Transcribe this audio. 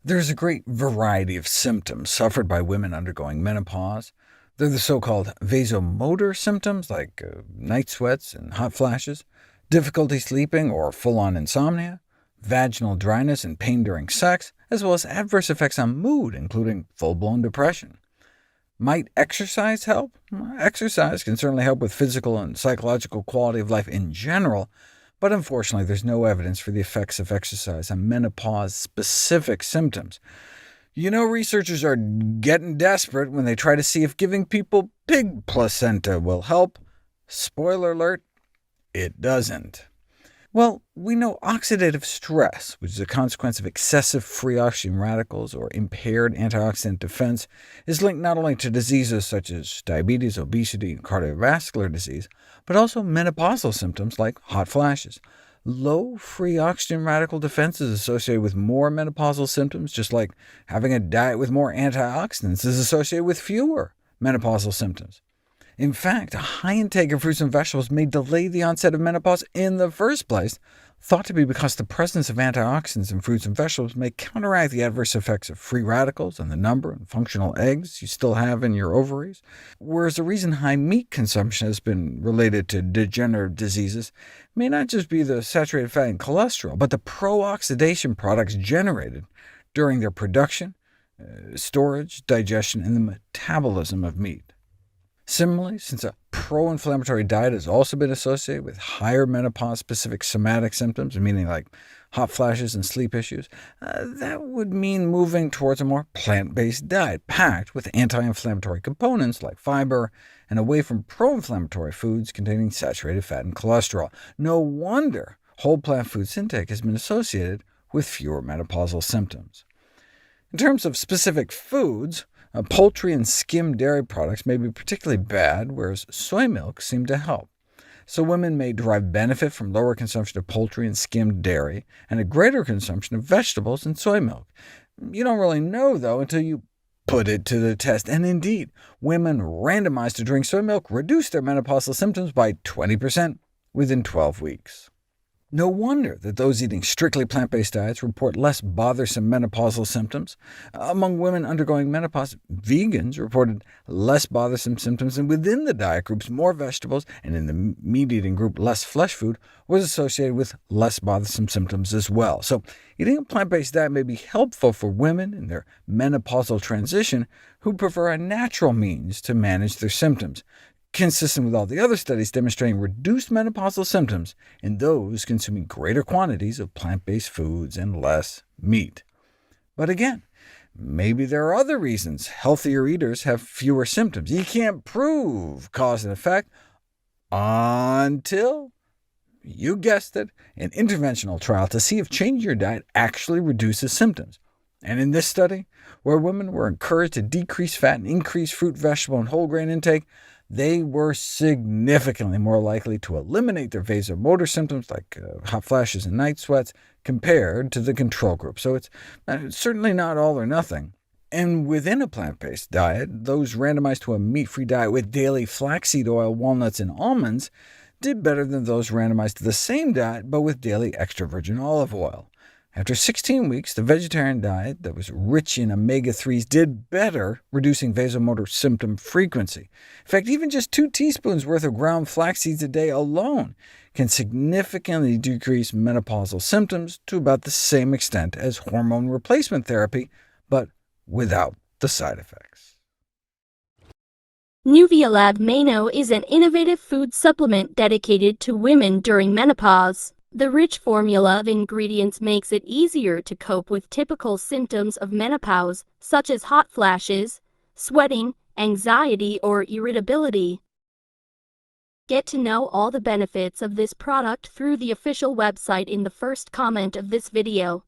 There's a great variety of symptoms suffered by women undergoing menopause. They're the so-called vasomotor symptoms, like night sweats and hot flashes, difficulty sleeping or full-on insomnia, vaginal dryness and pain during sex, as well as adverse effects on mood, including full-blown depression. Might exercise help? Well, exercise can certainly help with physical and psychological quality of life in general, but unfortunately there's no evidence for the effects of exercise on menopause-specific symptoms. Researchers are getting desperate when they try to see if giving people pig placenta will help. Spoiler alert, it doesn't. Well, we know oxidative stress, which is a consequence of excessive free oxygen radicals or impaired antioxidant defense, is linked not only to diseases such as diabetes, obesity, and cardiovascular disease, but also menopausal symptoms like hot flashes. Low free oxygen radical defense is associated with more menopausal symptoms, just like having a diet with more antioxidants is associated with fewer menopausal symptoms. In fact, a high intake of fruits and vegetables may delay the onset of menopause in the first place, thought to be because the presence of antioxidants in fruits and vegetables may counteract the adverse effects of free radicals and the number and functional eggs you still have in your ovaries. Whereas the reason high meat consumption has been related to degenerative diseases may not just be the saturated fat and cholesterol, but the pro-oxidation products generated during their production, storage, digestion, and the metabolism of meat. Similarly, since a pro-inflammatory diet has also been associated with higher menopause-specific somatic symptoms, meaning like hot flashes and sleep issues, that would mean moving towards a more plant-based diet, packed with anti-inflammatory components like fiber, and away from pro-inflammatory foods containing saturated fat and cholesterol. No wonder whole plant foods intake has been associated with fewer menopausal symptoms. In terms of specific foods, poultry and skimmed dairy products may be particularly bad, whereas soy milk seem to help. So women may derive benefit from lower consumption of poultry and skimmed dairy, and a greater consumption of vegetables and soy milk. You don't really know, though, until you put it to the test. And indeed, women randomized to drink soy milk reduced their menopausal symptoms by 20% within 12 weeks. No wonder that those eating strictly plant-based diets report less bothersome menopausal symptoms. Among women undergoing menopause, vegans reported less bothersome symptoms, and within the diet groups, more vegetables, and in the meat-eating group, less flesh food, was associated with less bothersome symptoms as well. So eating a plant-based diet may be helpful for women in their menopausal transition who prefer a natural means to manage their symptoms, consistent with all the other studies demonstrating reduced menopausal symptoms in those consuming greater quantities of plant-based foods and less meat. But again, maybe there are other reasons healthier eaters have fewer symptoms. You can't prove cause and effect until, you guessed it, an interventional trial to see if changing your diet actually reduces symptoms. And in this study, where women were encouraged to decrease fat and increase fruit, vegetable, and whole grain intake, they were significantly more likely to eliminate their vasomotor symptoms, like hot flashes and night sweats, compared to the control group. So it's certainly not all or nothing. And within a plant-based diet, those randomized to a meat-free diet with daily flaxseed oil, walnuts, and almonds did better than those randomized to the same diet, but with daily extra virgin olive oil. After 16 weeks, the vegetarian diet that was rich in omega-3s did better, reducing vasomotor symptom frequency. In fact, even just 2 teaspoons worth of ground flax seeds a day alone can significantly decrease menopausal symptoms to about the same extent as hormone replacement therapy, but without the side effects. NuviaLab Meno is an innovative food supplement dedicated to women during menopause. The rich formula of ingredients makes it easier to cope with typical symptoms of menopause, such as hot flashes, sweating, anxiety, or irritability. Get to know all the benefits of this product through the official website in the first comment of this video.